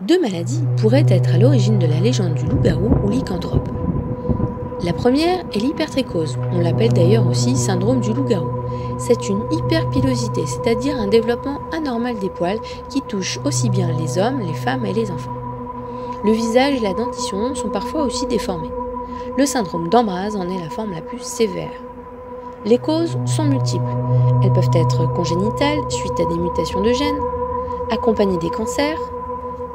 Deux maladies pourraient être à l'origine de la légende du loup-garou ou lycanthrope. La première est l'hypertrichose, on l'appelle d'ailleurs aussi syndrome du loup-garou. C'est une hyperpilosité, c'est-à-dire un développement anormal des poils qui touche aussi bien les hommes, les femmes et les enfants. Le visage et la dentition sont parfois aussi déformés. Le syndrome d'Ambras en est la forme la plus sévère. Les causes sont multiples. Elles peuvent être congénitales suite à des mutations de gènes, accompagnées des cancers,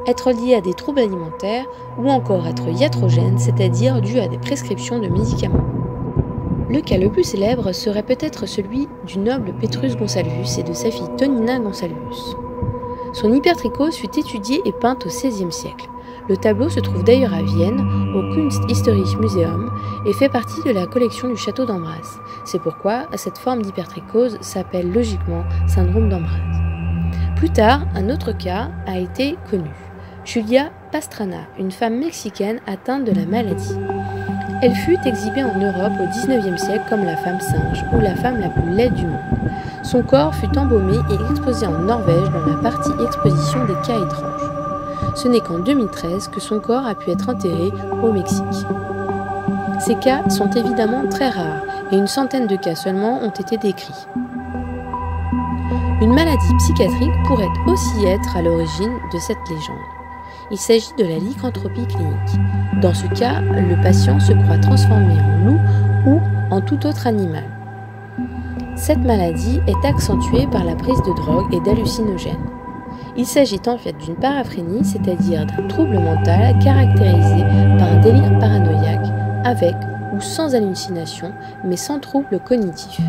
être liées à des troubles alimentaires ou encore être iatrogènes, c'est-à-dire dues à des prescriptions de médicaments. Le cas le plus célèbre serait peut-être celui du noble Petrus Gonsalvus et de sa fille Tonina Gonsalvus. Son hypertrichose fut étudiée et peinte au XVIe siècle. Le tableau se trouve d'ailleurs à Vienne, au Kunsthistorisches Museum, et fait partie de la collection du château d'Ambras. C'est pourquoi cette forme d'hypertrichose s'appelle logiquement syndrome d'Ambras. Plus tard, un autre cas a été connu. Julia Pastrana, une femme mexicaine atteinte de la maladie. Elle fut exhibée en Europe au XIXe siècle comme la femme singe ou la femme la plus laide du monde. Son corps fut embaumé et exposé en Norvège dans la partie exposition des cas étranges. Ce n'est qu'en 2013 que son corps a pu être enterré au Mexique. Ces cas sont évidemment très rares et une centaine de cas seulement ont été décrits. Une maladie psychiatrique pourrait aussi être à l'origine de cette légende. Il s'agit de la lycanthropie clinique. Dans ce cas, le patient se croit transformé en loup ou en tout autre animal. Cette maladie est accentuée par la prise de drogue et d'hallucinogènes. Il s'agit en fait d'une paraphrénie, c'est-à-dire d'un trouble mental caractérisé par un délire paranoïaque avec ou sans hallucination, mais sans trouble cognitif.